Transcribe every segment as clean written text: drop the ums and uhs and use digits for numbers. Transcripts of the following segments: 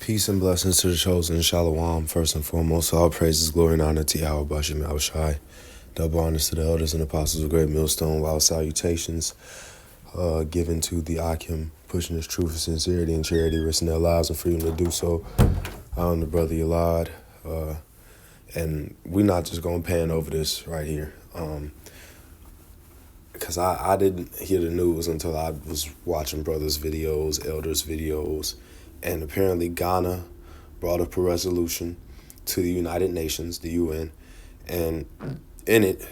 Peace and blessings to the chosen. Shalom, first and foremost. All praises, glory, and honor to Yahweh Bashim Yahushai. Double honors to the elders and apostles of Great Millstone. While salutations given to the Akim, pushing his truth, sincerity, and charity, risking their lives and freedom to do so. I'm the brother Yalad. And we're not just going to pan over this right here. Because I didn't hear the news until I was watching brothers' videos, elders' videos. And apparently Ghana brought up a resolution to the United Nations, the UN, and in it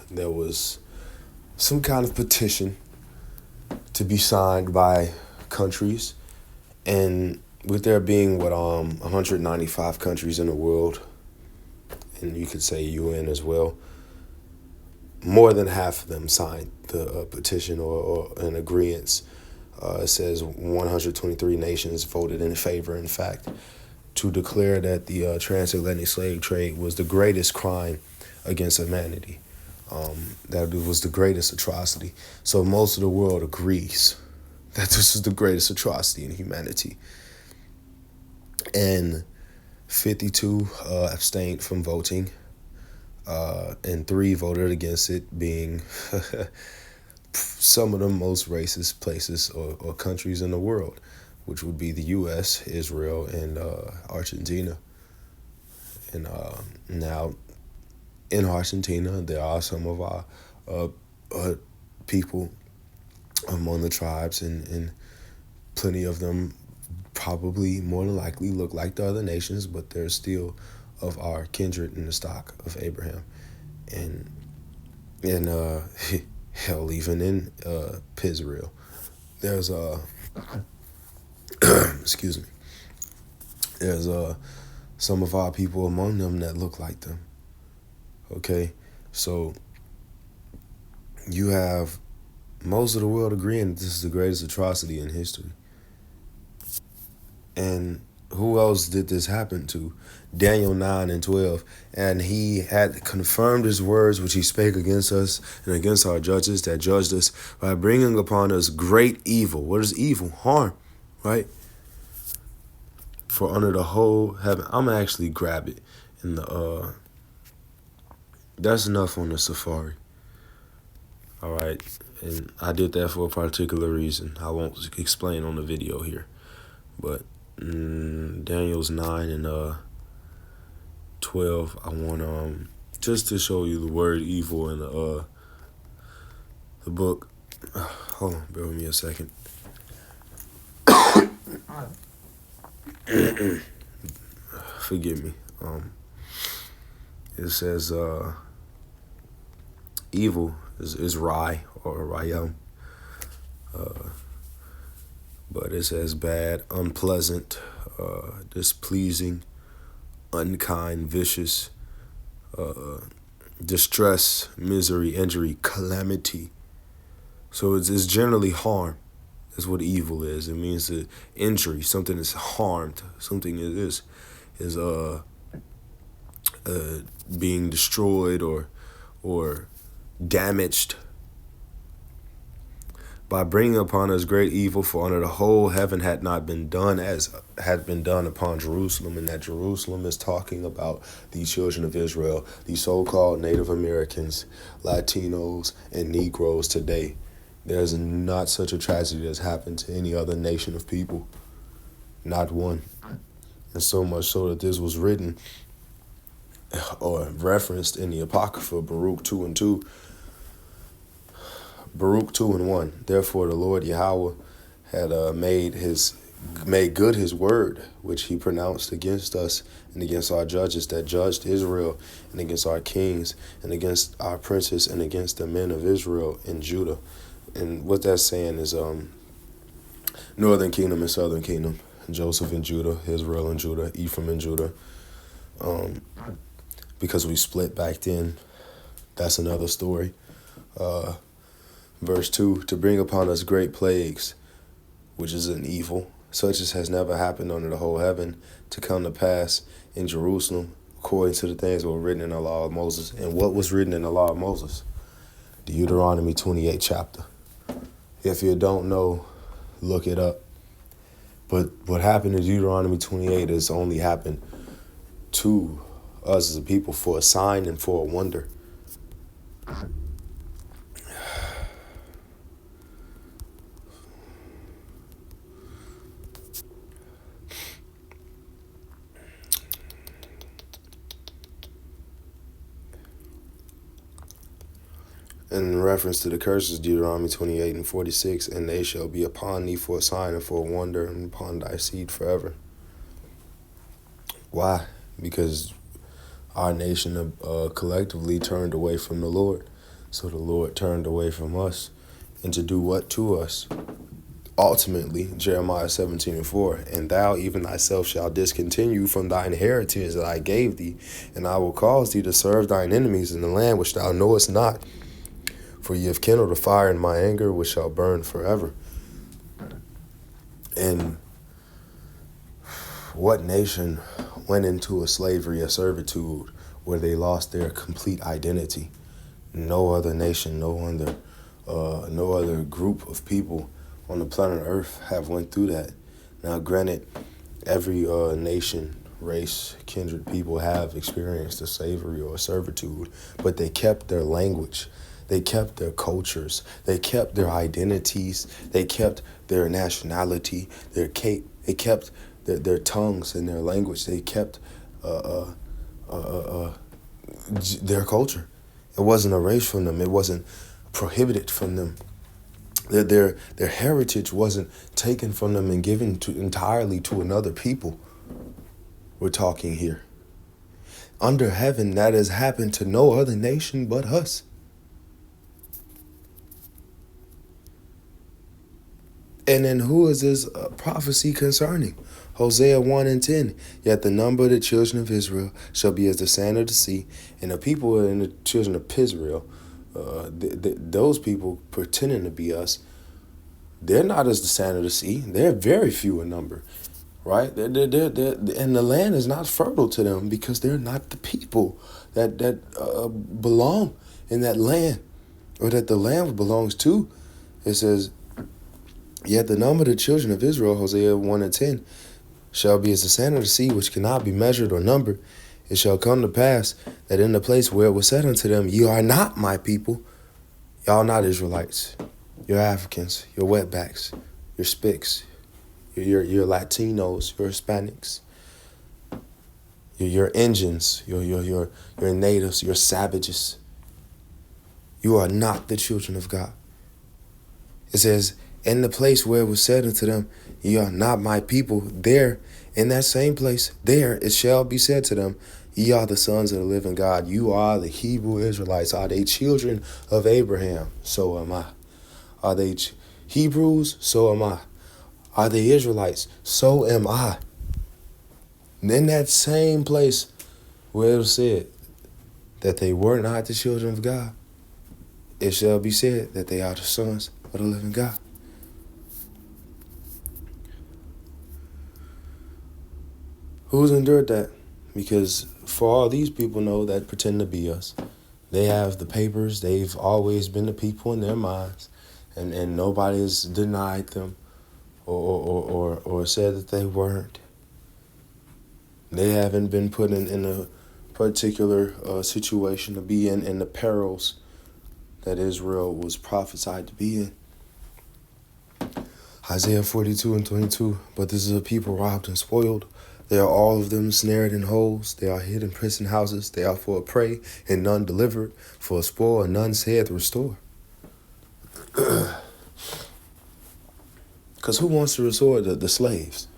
there was some kind of petition to be signed by countries, and with there being 195 countries in the world, and you could say UN as well, more than half of them signed the petition or an agreement. It says 123 nations voted in favor, in fact, to declare that the transatlantic slave trade was the greatest crime against humanity. That it was the greatest atrocity. So most of the world agrees that this is the greatest atrocity in humanity. And 52 abstained from voting, and 3 voted against it, being some of the most racist places or countries in the world, which would be the U.S., Israel, and Argentina. And now, in Argentina, there are some of our people among the tribes, and plenty of them probably more than likely look like the other nations, but they're still of our kindred in the stock of Abraham. And hell, even in Pisrael, there's excuse me, there's some of our people among them that look like them. Okay, so you have most of the world agreeing that this is the greatest atrocity in history. And who else did this happen to? Daniel 9:12. And he had confirmed his words which he spake against us and against our judges that judged us by bringing upon us great evil. What is evil? Harm, right? For under the whole heaven. I'm going to actually grab it in the that's enough on the Safari. All right. And I did that for a particular reason. I won't explain on the video here. But Daniel's 9 and 12. I want just to show you the word evil in the book. Hold on, bear with me a second. Forgive me. It says evil is Rai or Rayam. But it says bad, unpleasant, displeasing, unkind, vicious, distress, misery, injury, calamity. So it's generally harm. That's what evil is. It means the injury, something is harmed, something is being destroyed or damaged. By bringing upon us great evil, for under the whole heaven had not been done as had been done upon Jerusalem. And that Jerusalem is talking about the children of Israel, the so-called Native Americans, Latinos, and Negroes today. There's not such a tragedy that's happened to any other nation of people. Not one. And so much so that this was written or referenced in the Apocrypha, Baruch 2:2. Baruch 2:1. Therefore the Lord Yahweh had made good his word, which he pronounced against us and against our judges that judged Israel, and against our kings, and against our princes, and against the men of Israel and Judah. And what that's saying is northern kingdom and southern kingdom, Joseph and Judah, Israel and Judah, Ephraim and Judah. Because we split back then, that's another story. Verse 2, to bring upon us great plagues, which is an evil, such as has never happened under the whole heaven, to come to pass in Jerusalem, according to the things that were written in the law of Moses. And what was written in the law of Moses? The Deuteronomy 28 chapter. If you don't know, look it up. But what happened in Deuteronomy 28 has only happened to us as a people for a sign and for a wonder. In reference to the curses, Deuteronomy 28 and 46, and they shall be upon thee for a sign and for a wonder, and upon thy seed forever. Why? Because our nation collectively turned away from the Lord. So the Lord turned away from us. And to do what to us? Ultimately, Jeremiah 17 and 4, and thou even thyself shalt discontinue from thine heritage that I gave thee, and I will cause thee to serve thine enemies in the land which thou knowest not. For ye have kindled a fire in my anger, which shall burn forever. And what nation went into a slavery, a servitude, where they lost their complete identity? No other nation, no other group of people on the planet Earth have went through that. Now, granted, every nation, race, kindred people have experienced a slavery or a servitude, but they kept their language. They kept their cultures. They kept their identities. They kept their nationality. They kept their tongues and their language. They kept their culture. It wasn't erased from them. It wasn't prohibited from them. Their heritage wasn't taken from them and given entirely to another people. We're talking here. Under heaven, that has happened to no other nation but us. And then who is this prophecy concerning? Hosea 1 and 10. Yet the number of the children of Israel shall be as the sand of the sea. And the people and the children of Israel, those people pretending to be us, they're not as the sand of the sea. They're very few in number, right? And the land is not fertile to them because they're not the people that belong in that land, or that the land belongs to. It says, yet the number of the children of Israel, Hosea 1 and 10, shall be as the sand of the sea, which cannot be measured or numbered. It shall come to pass that in the place where it was said unto them, ye are not my people, y'all not Israelites, you're Africans, you're wetbacks, you're Spics, you're Latinos, you're Hispanics, you're Indians, you're natives, you're savages. You are not the children of God. It says, in the place where it was said unto them, ye are not my people, there, in that same place, there it shall be said to them, ye are the sons of the living God. You are the Hebrew Israelites. Are they children of Abraham? So am I. Are they Hebrews? So am I. Are they Israelites? So am I. In that same place where it was said that they were not the children of God, it shall be said that they are the sons of the living God. Who's endured that? Because for all these people know that pretend to be us, they have the papers. They've always been the people in their minds, and nobody's denied them or said that they weren't. They haven't been put in a particular situation to be in the perils that Israel was prophesied to be in. Isaiah 42 and 22, but this is a people robbed and spoiled. They are all of them snared in holes. They are hid in prison houses. They are for a prey, and none delivered, for a spoil, and none saith restore. Because who wants to restore the slaves?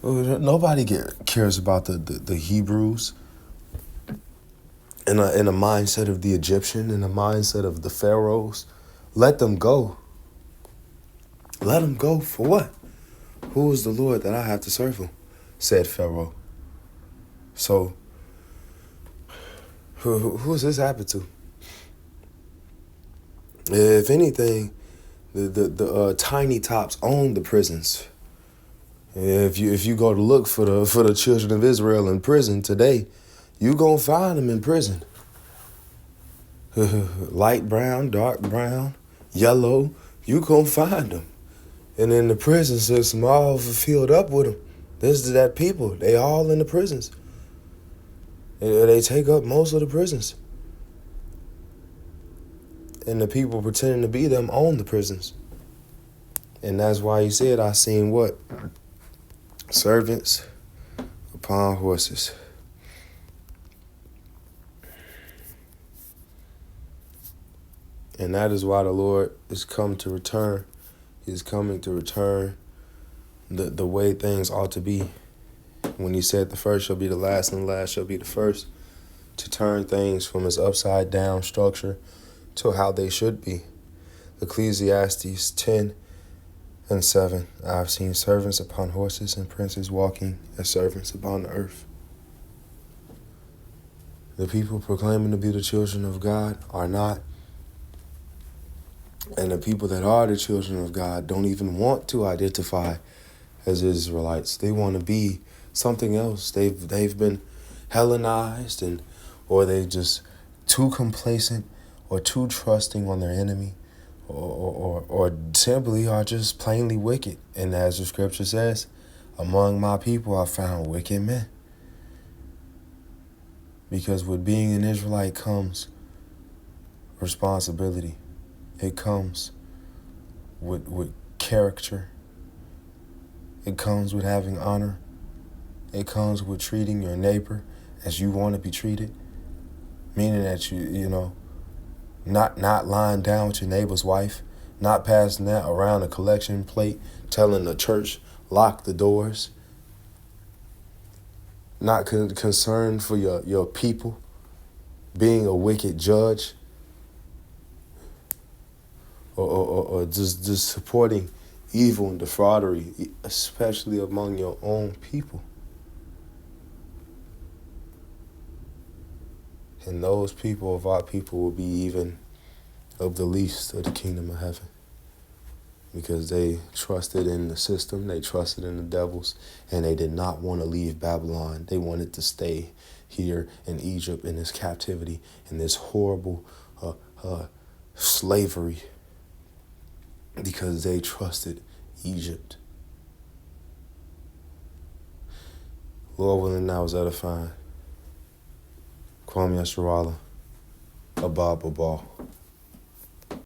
Nobody cares about the Hebrews in a mindset of the Egyptian, in a mindset of the Pharaohs. Let them go. Let them go for what? Who is the Lord that I have to serve him? Said Pharaoh. So, who is this happen to? If anything, the tiny tops own the prisons. If you go to look for the children of Israel in prison today, you gonna find them in prison. Light brown, dark brown, yellow, you gonna find them. And in the prison system, all filled up with them. This is that people. They all in the prisons. They take up most of the prisons. And the people pretending to be them own the prisons. And that's why he said, I seen what? Servants upon horses. And that is why the Lord is come to return. He's coming to return the way things ought to be. When he said the first shall be the last and the last shall be the first. To turn things from its upside down structure to how they should be. Ecclesiastes 10:7. I've seen servants upon horses and princes walking as servants upon the earth. The people proclaiming to be the children of God are not. And the people that are the children of God don't even want to identify as Israelites. They want to be something else. They've been Hellenized, or they just too complacent or too trusting on their enemy, or simply are just plainly wicked. And as the scripture says, among my people I found wicked men. Because with being an Israelite comes responsibility. It comes with character. It comes with having honor. It comes with treating your neighbor as you want to be treated. Meaning that you not lying down with your neighbor's wife, not passing that around a collection plate, telling the church, lock the doors. Not concerned for your people, being a wicked judge. Or just supporting evil and defraudery, especially among your own people. And those people of our people will be even of the least of the kingdom of heaven. Because they trusted in the system, they trusted in the devils, and they did not want to leave Babylon. They wanted to stay here in Egypt in this captivity, in this horrible slavery. Because they trusted Egypt. Lord willing, that was edifying. Kwame Yasharala, Abba Babal.